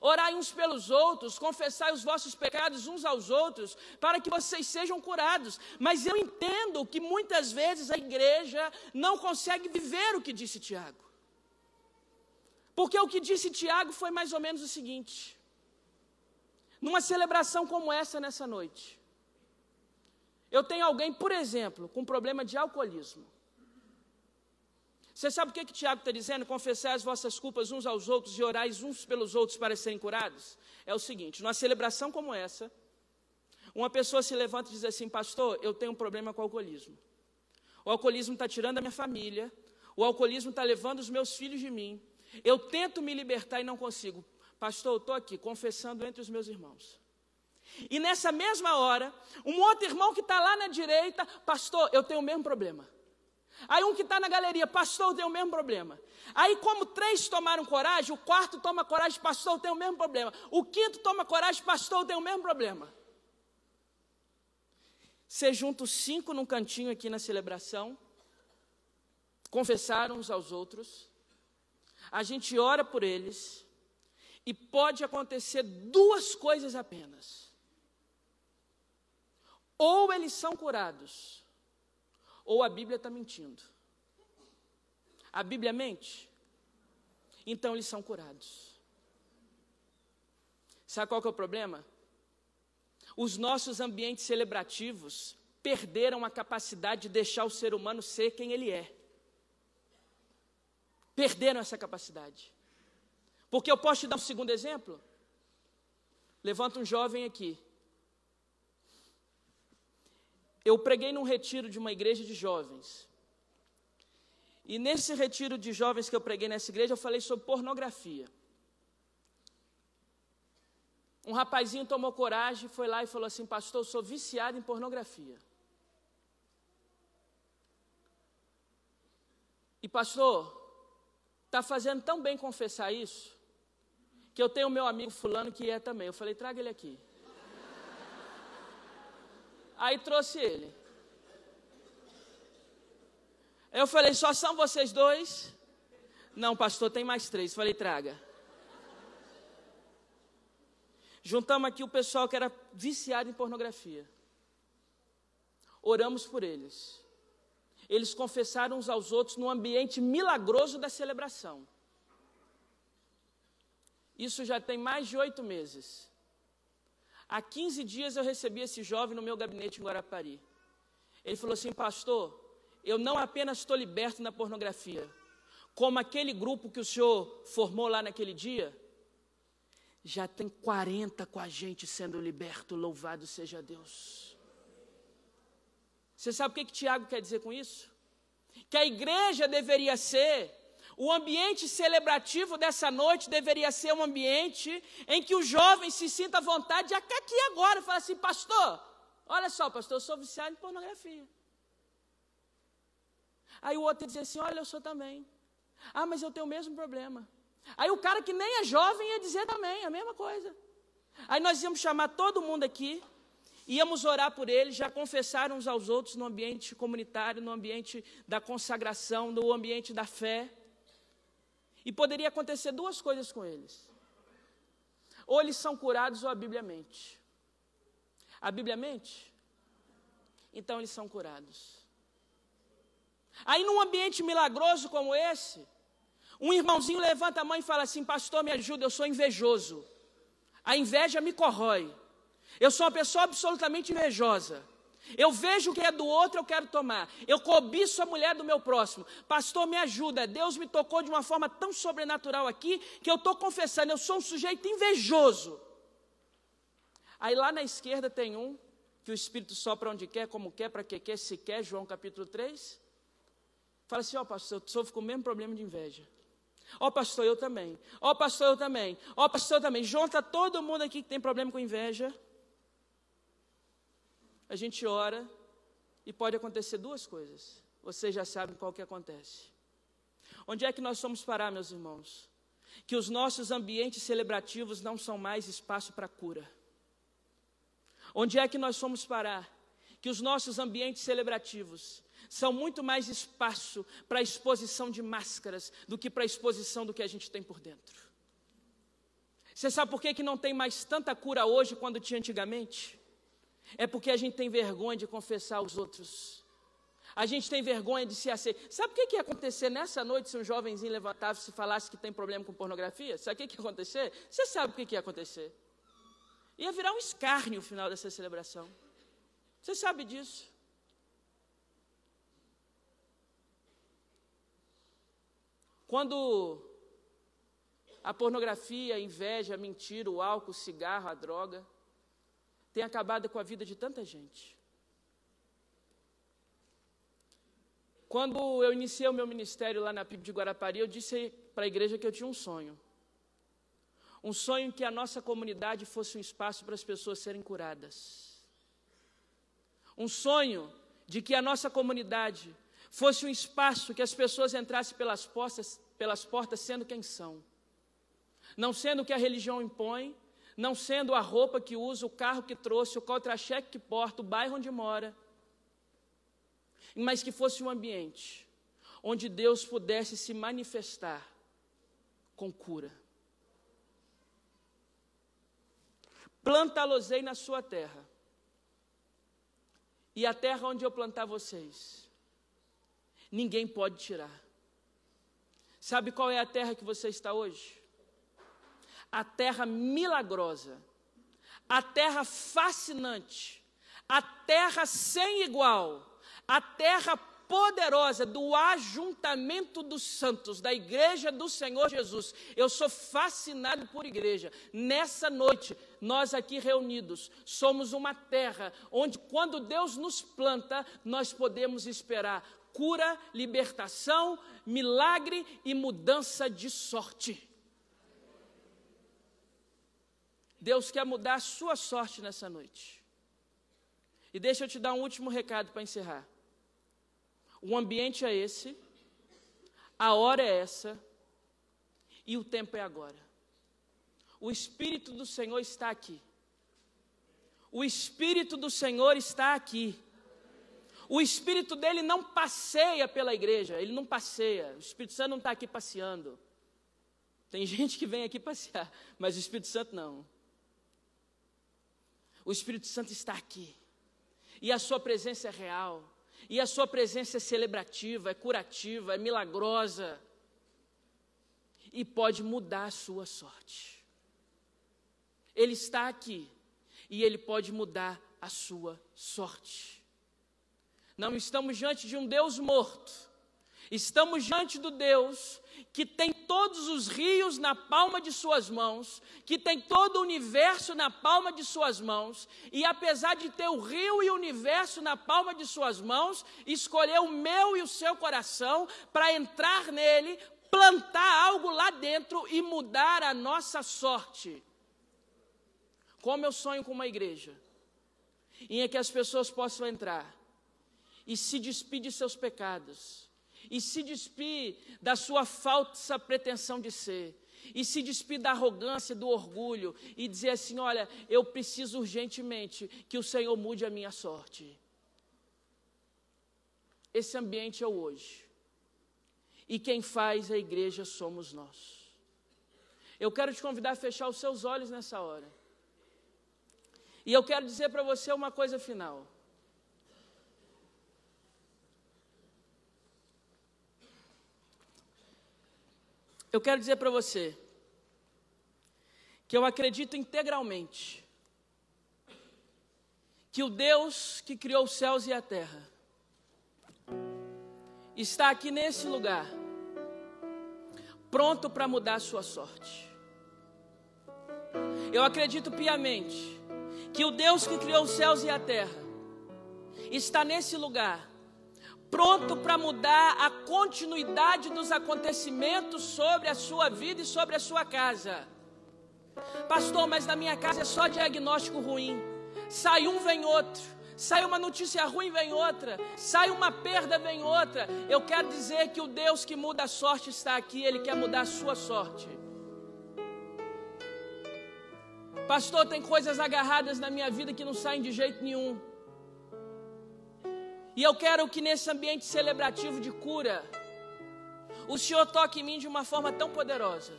Speaker 1: Orai uns pelos outros, confessai os vossos pecados uns aos outros, para que vocês sejam curados. Mas eu entendo que muitas vezes a igreja não consegue viver o que disse Tiago. Porque o que disse Tiago foi mais ou menos o seguinte: numa celebração como essa nessa noite, eu tenho alguém, por exemplo, com problema de alcoolismo. Você sabe o que Tiago está dizendo? Confessai as vossas culpas uns aos outros e orais uns pelos outros para serem curados? É o seguinte: numa celebração como essa, uma pessoa se levanta e diz assim: pastor, eu tenho um problema com o alcoolismo. O alcoolismo está tirando a minha família, o alcoolismo está levando os meus filhos de mim, eu tento me libertar e não consigo. Pastor, eu estou aqui confessando entre os meus irmãos. E nessa mesma hora, um outro irmão que está lá na direita: pastor, eu tenho o mesmo problema. Aí um que está na galeria: pastor, tem o mesmo problema. Aí como 3 tomaram coragem, o 4º toma coragem: pastor, tem o mesmo problema. O 5º toma coragem: pastor, tem o mesmo problema. Você junta os 5 num cantinho aqui na celebração, confessaram uns aos outros, a gente ora por eles, e pode acontecer 2 coisas apenas: ou eles são curados, ou a Bíblia está mentindo. A Bíblia mente? Então eles são curados. Sabe qual que é o problema? Os nossos ambientes celebrativos perderam a capacidade de deixar o ser humano ser quem ele é. Perderam essa capacidade. Porque eu posso te dar um segundo exemplo? Levanta um jovem aqui. Eu preguei num retiro de uma igreja de jovens. E nesse retiro de jovens que eu preguei nessa igreja, eu falei sobre pornografia. Um rapazinho tomou coragem, foi lá e falou assim: pastor, eu sou viciado em pornografia. E pastor, está fazendo tão bem confessar isso, que eu tenho meu amigo fulano que é também. Eu falei: traga ele aqui. Aí trouxe ele. Eu falei: só são vocês 2? Não, pastor, tem mais 3. Falei: traga. Juntamos aqui o pessoal que era viciado em pornografia. Oramos por eles. Eles confessaram uns aos outros no ambiente milagroso da celebração. Isso já tem mais de 8 meses. Há 15 dias eu recebi esse jovem no meu gabinete em Guarapari. Ele falou assim: pastor, eu não apenas estou liberto na pornografia, como aquele grupo que o senhor formou lá naquele dia, já tem 40 com a gente sendo liberto, louvado seja Deus. Você sabe o que Tiago quer dizer com isso? Que a igreja deveria ser, o ambiente celebrativo dessa noite deveria ser um ambiente em que o jovem se sinta à vontade de aqui agora, fala assim: pastor, olha só, pastor, eu sou viciado em pornografia. Aí o outro ia dizer assim: olha, eu sou também. Ah, mas eu tenho o mesmo problema. Aí o cara que nem é jovem ia dizer também a mesma coisa. Aí nós íamos chamar todo mundo aqui, íamos orar por eles, já confessaram uns aos outros no ambiente comunitário, no ambiente da consagração, no ambiente da fé. E poderia acontecer duas coisas com eles. Ou eles são curados ou a Bíblia mente. A Bíblia mente? Então eles são curados. Aí num ambiente milagroso como esse, um irmãozinho levanta a mão e fala assim: pastor, me ajuda, eu sou invejoso. A inveja me corrói. Eu sou uma pessoa absolutamente invejosa. Eu vejo o que é do outro, eu quero tomar. Eu cobiço a mulher do meu próximo. Pastor, me ajuda. Deus me tocou de uma forma tão sobrenatural aqui, que eu estou confessando, eu sou um sujeito invejoso. Aí lá na esquerda tem um, que o Espírito sopra onde quer, como quer, para que quer, se quer, João capítulo 3. Fala assim: ó pastor, eu sofro com o mesmo problema de inveja. Ó pastor, eu também. Ó pastor, eu também. Ó pastor, eu também. Junta todo mundo aqui que tem problema com inveja. A gente ora e pode acontecer duas coisas. Vocês já sabem qual que acontece. Onde é que nós vamos parar, meus irmãos? Que os nossos ambientes celebrativos não são mais espaço para cura. Onde é que nós vamos parar? Que os nossos ambientes celebrativos são muito mais espaço para a exposição de máscaras do que para a exposição do que a gente tem por dentro. Você sabe por que não tem mais tanta cura hoje quando tinha antigamente? É porque a gente tem vergonha de confessar aos outros. A gente tem vergonha de se aceitar. Sabe o que ia acontecer nessa noite se um jovenzinho levantasse e falasse que tem problema com pornografia? Sabe o que ia acontecer? Você sabe o que ia acontecer? Ia virar um escárnio o final dessa celebração. Você sabe disso. Quando a pornografia, a inveja, a mentira, o álcool, o cigarro, a droga tem acabado com a vida de tanta gente. Quando eu iniciei o meu ministério lá na PIB de Guarapari, eu disse para a igreja que eu tinha um sonho. Um sonho em que a nossa comunidade fosse um espaço para as pessoas serem curadas. Um sonho de que a nossa comunidade fosse um espaço que as pessoas entrassem pelas portas sendo quem são. Não sendo o que a religião impõe, não sendo a roupa que usa, o carro que trouxe, o contra-cheque que porta, o bairro onde mora, mas que fosse um ambiente onde Deus pudesse se manifestar com cura. Plantá-los-ei na sua terra, e a terra onde eu plantar vocês, ninguém pode tirar. Sabe qual é a terra que você está hoje? A terra milagrosa, a terra fascinante, a terra sem igual, a terra poderosa do ajuntamento dos santos, da igreja do Senhor Jesus. Eu sou fascinado por igreja. Nessa noite, nós aqui reunidos, somos uma terra onde, quando Deus nos planta, nós podemos esperar cura, libertação, milagre e mudança de sorte. Deus quer mudar a sua sorte nessa noite. E deixa eu te dar um último recado para encerrar. O ambiente é esse, a hora é essa, e o tempo é agora. O Espírito do Senhor está aqui. O Espírito do Senhor está aqui. O Espírito dele não passeia pela igreja, ele não passeia. O Espírito Santo não está aqui passeando. Tem gente que vem aqui passear, mas o Espírito Santo não. O Espírito Santo está aqui. E a sua presença é real. E a sua presença é celebrativa, é curativa, é milagrosa. E pode mudar a sua sorte. Ele está aqui. e Ele pode mudar a sua sorte. Não estamos diante de um Deus morto, estamos diante do Deus que tem todos os rios na palma de suas mãos, que tem todo o universo na palma de suas mãos, e apesar de ter o rio e o universo na palma de suas mãos, escolheu o meu e o seu coração para entrar nele, plantar algo lá dentro e mudar a nossa sorte. Como eu sonho com uma igreja em que as pessoas possam entrar e se despir de seus pecados, e se despir da sua falsa pretensão de ser, e se despir da arrogância, do orgulho, e dizer assim: olha, eu preciso urgentemente que o Senhor mude a minha sorte. Esse ambiente é o hoje, e quem faz a igreja somos nós. Eu quero te convidar a fechar os seus olhos nessa hora, e eu quero dizer para você uma coisa final. Eu quero dizer para você que eu acredito integralmente que o Deus que criou os céus e a terra está aqui nesse lugar, pronto para mudar a sua sorte. Eu acredito piamente que o Deus que criou os céus e a terra está nesse lugar, pronto para mudar a continuidade dos acontecimentos sobre a sua vida e sobre a sua casa. Pastor, mas na minha casa é só diagnóstico ruim. Sai um, vem outro. Sai uma notícia ruim, vem outra. Sai uma perda, vem outra. Eu quero dizer que o Deus que muda a sorte está aqui. Ele quer mudar a sua sorte. Pastor, tem coisas agarradas na minha vida que não saem de jeito nenhum. E eu quero que nesse ambiente celebrativo de cura, o Senhor toque em mim de uma forma tão poderosa,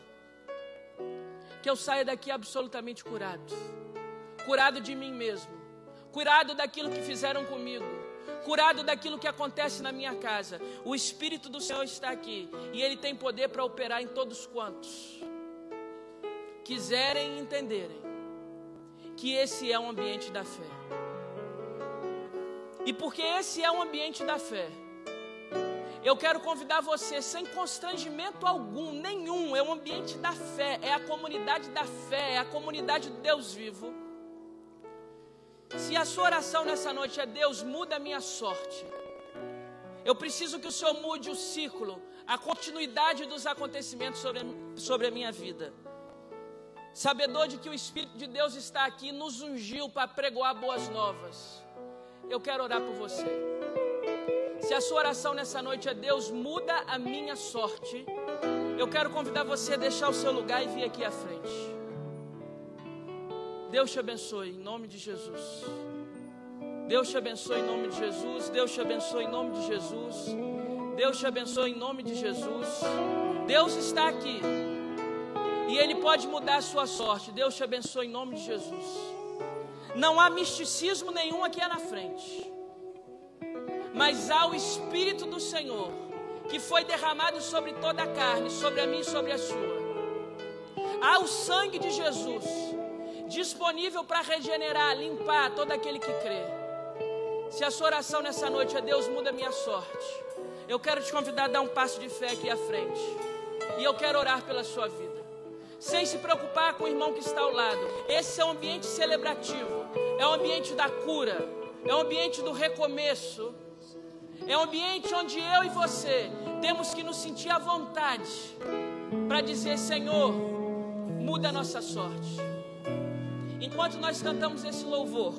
Speaker 1: que eu saia daqui absolutamente curado. Curado de mim mesmo, curado daquilo que fizeram comigo, curado daquilo que acontece na minha casa. O Espírito do Senhor está aqui, e Ele tem poder para operar em todos quantos quiserem e entenderem que esse é um ambiente da fé. E porque esse é um ambiente da fé, eu quero convidar você, sem constrangimento algum, nenhum, é um ambiente da fé, é a comunidade da fé, é a comunidade do Deus vivo. Se a sua oração nessa noite é: Deus, muda a minha sorte, eu preciso que o Senhor mude o ciclo, a continuidade dos acontecimentos sobre a minha vida. Sabedor de que o Espírito de Deus está aqui, nos ungiu para pregoar boas novas. Eu quero orar por você. Se a sua oração nessa noite é: Deus, muda a minha sorte, eu quero convidar você a deixar o seu lugar e vir aqui à frente. Deus te abençoe em nome de Jesus. Deus te abençoe em nome de Jesus. Deus te abençoe em nome de Jesus. Deus te abençoe em nome de Jesus. Deus está aqui e Ele pode mudar a sua sorte. Deus te abençoe em nome de Jesus. Não há misticismo nenhum aqui na frente, mas há o Espírito do Senhor, que foi derramado sobre toda a carne, sobre a minha e sobre a sua. Há o sangue de Jesus, disponível para regenerar, limpar todo aquele que crê. Se a sua oração nessa noite é: Deus, muda a minha sorte, eu quero te convidar a dar um passo de fé aqui à frente, e eu quero orar pela sua vida, sem se preocupar com o irmão que está ao lado. Esse é um ambiente celebrativo, é um ambiente da cura, é um ambiente do recomeço, é um ambiente onde eu e você temos que nos sentir à vontade para dizer: Senhor, muda a nossa sorte. Enquanto nós cantamos esse louvor,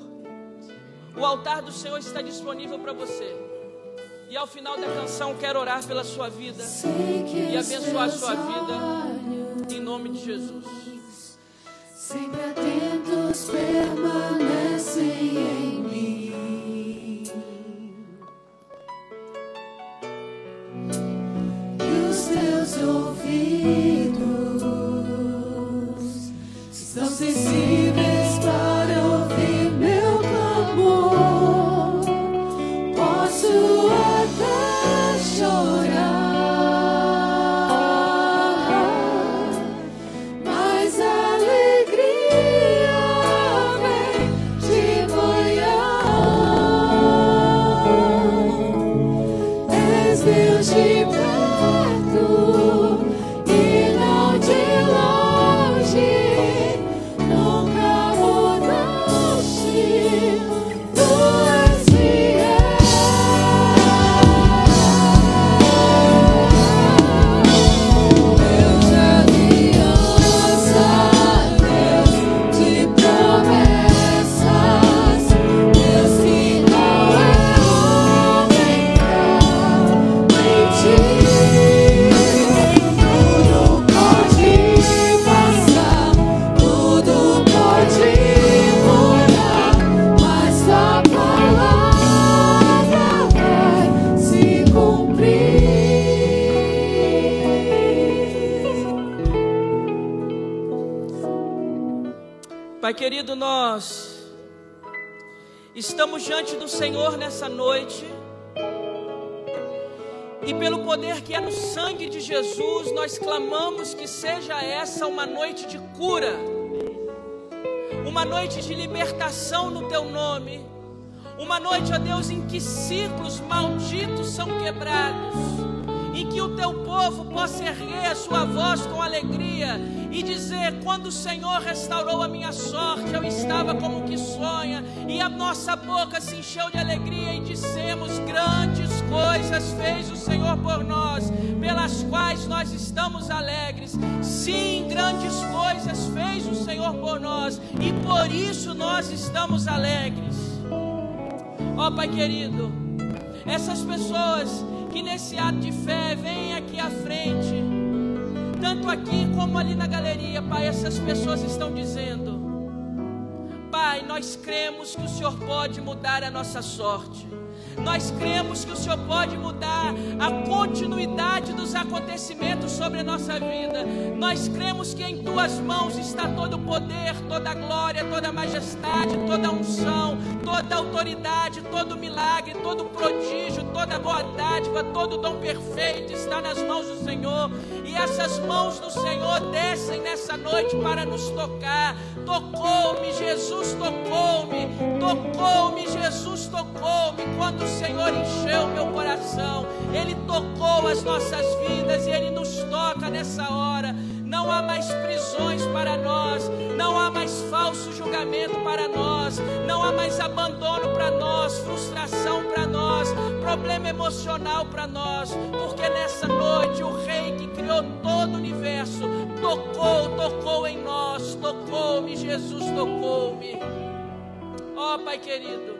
Speaker 1: o altar do Senhor está disponível para você. E ao final da canção, quero orar pela sua vida e abençoar a sua vida, em nome de Jesus.
Speaker 2: Sempre atentos permanecem em mim, e os teus ouvidos estão sensíveis para ouvir meu clamor. Posso até chorar, mas a alegria vem
Speaker 1: Pai querido, nós estamos diante do Senhor nessa noite, e pelo poder que é no sangue de Jesus, nós clamamos que seja essa uma noite de cura, uma noite de libertação no Teu nome, uma noite, ó Deus, em que ciclos malditos são quebrados, em que o Teu povo possa erguer a sua voz com alegria e dizer: quando o Senhor restaurou a minha sorte, eu estava como que sonha, e a nossa boca se encheu de alegria e dissemos: grandes coisas fez o Senhor por nós, pelas quais nós estamos alegres. Sim, grandes coisas fez o Senhor por nós, e por isso nós estamos alegres. Ó Pai querido, essas pessoas que nesse ato de fé vêm aqui à frente, tanto aqui como ali na galeria, Pai, essas pessoas estão dizendo: Pai, nós cremos que o Senhor pode mudar a nossa sorte. Nós cremos que o Senhor pode mudar a continuidade dos acontecimentos sobre a nossa vida. Nós cremos que em Tuas mãos está todo o poder, toda a glória, toda a majestade, toda a unção, toda a autoridade, todo o milagre, todo o prodígio, toda a boa dádiva, todo o dom perfeito está nas mãos do Senhor. E essas mãos do Senhor descem nessa noite para nos tocar. Tocou-me, Jesus tocou-me, tocou-me, Jesus tocou-me. Quando o Senhor encheu meu coração, Ele tocou as nossas vidas e Ele nos toca nessa hora. Não há mais prisões para nós, não há mais falso julgamento para nós, não há mais abandono para nós, frustração para nós, problema emocional para nós, porque nessa noite o Rei que criou todo o universo tocou em nós, tocou-me, Jesus tocou-me. Ó Pai querido,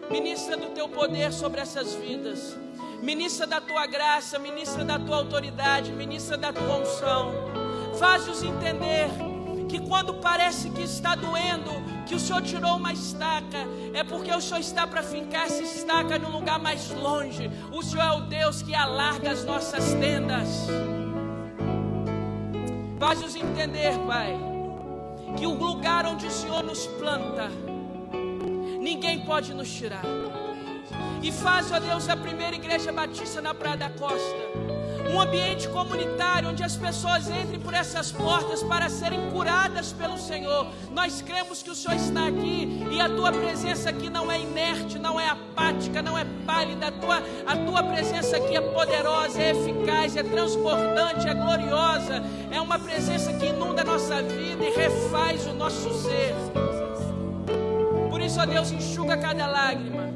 Speaker 1: ministra do Teu poder sobre essas vidas, ministra da Tua graça, ministra da Tua autoridade, ministra da Tua unção. Faz-os entender que quando parece que está doendo, que o Senhor tirou uma estaca, é porque o Senhor está para fincar essa estaca num lugar mais longe. O Senhor é o Deus que alarga as nossas tendas. Faz-os entender, Pai, que o lugar onde o Senhor nos planta, ninguém pode nos tirar. E faz, ó Deus, a primeira igreja batista na Praia da Costa um ambiente comunitário onde as pessoas entrem por essas portas para serem curadas pelo Senhor. Nós cremos que o Senhor está aqui e a Tua presença aqui não é inerte, não é apática, não é pálida. A tua presença aqui é poderosa, é eficaz, é transbordante, é gloriosa. É uma presença que inunda a nossa vida e refaz o nosso ser. Por isso, ó Deus, enxuga cada lágrima,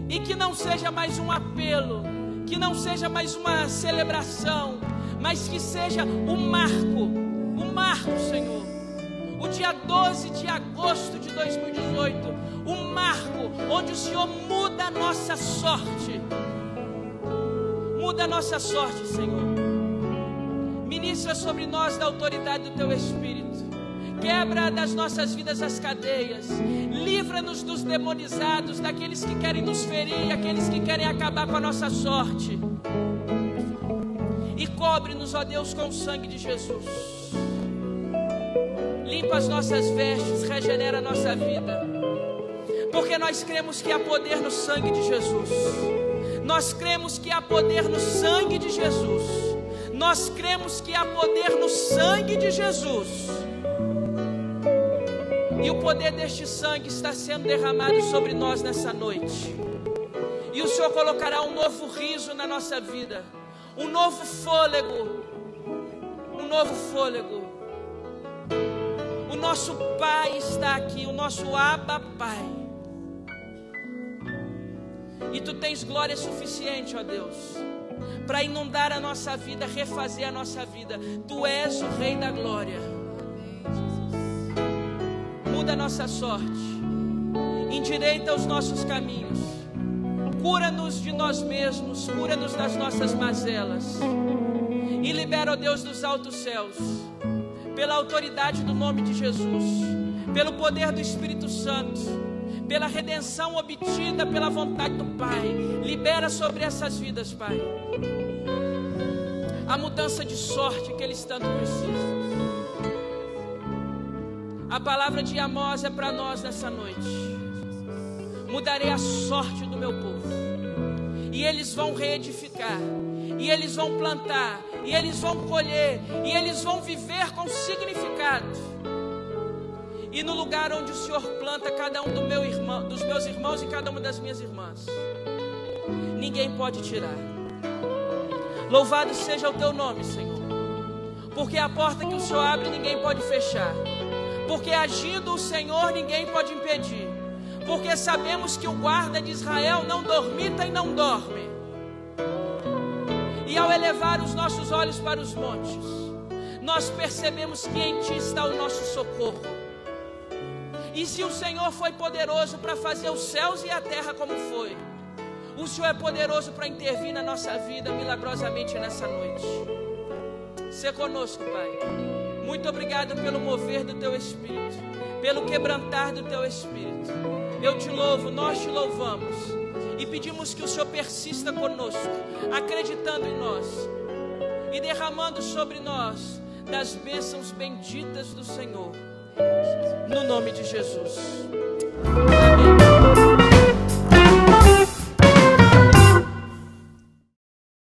Speaker 1: e que não seja mais um apelo, que não seja mais uma celebração, mas que seja um marco, Senhor. O dia 12 de agosto de 2018, um marco onde o Senhor muda a nossa sorte. Muda a nossa sorte, Senhor. Ministra sobre nós da autoridade do Teu Espírito. Quebra das nossas vidas as cadeias. Livra-nos dos demonizados, daqueles que querem nos ferir, aqueles que querem acabar com a nossa sorte. E cobre-nos, ó Deus, com o sangue de Jesus. Limpa as nossas vestes, regenera a nossa vida. Porque nós cremos que há poder no sangue de Jesus. Nós cremos que há poder no sangue de Jesus. Nós cremos que há poder no sangue de Jesus. E o poder deste sangue está sendo derramado sobre nós nessa noite. E o Senhor colocará um novo riso na nossa vida, um novo fôlego, um novo fôlego. O nosso Pai está aqui, o nosso Abba Pai. E Tu tens glória suficiente, ó Deus, para inundar a nossa vida, refazer a nossa vida. Tu és o Rei da glória. Muda a nossa sorte, endireita os nossos caminhos, cura-nos de nós mesmos, cura-nos das nossas mazelas, e libera, ó Deus, dos altos céus, pela autoridade do nome de Jesus, pelo poder do Espírito Santo, pela redenção obtida pela vontade do Pai. Libera sobre essas vidas, Pai, a mudança de sorte que eles tanto precisam. A palavra de Amós é para nós nessa noite. Mudarei a sorte do meu povo, e eles vão reedificar, e eles vão plantar, e eles vão colher, e eles vão viver com significado. E no lugar onde o Senhor planta cada um dos meus irmãos e cada uma das minhas irmãs, ninguém pode tirar. Louvado seja o teu nome, Senhor, porque a porta que o Senhor abre ninguém pode fechar, porque agindo o Senhor ninguém pode impedir, porque sabemos que o guarda de Israel não dormita e não dorme. E ao elevar os nossos olhos para os montes, nós percebemos que em Ti está o nosso socorro. E se o Senhor foi poderoso para fazer os céus e a terra como foi, o Senhor é poderoso para intervir na nossa vida milagrosamente nessa noite. Sê conosco, Pai. Muito obrigado pelo mover do Teu Espírito, pelo quebrantar do Teu Espírito. Eu Te louvo, nós Te louvamos e pedimos que o Senhor persista conosco, acreditando em nós e derramando sobre nós das bênçãos benditas do Senhor, no nome de Jesus.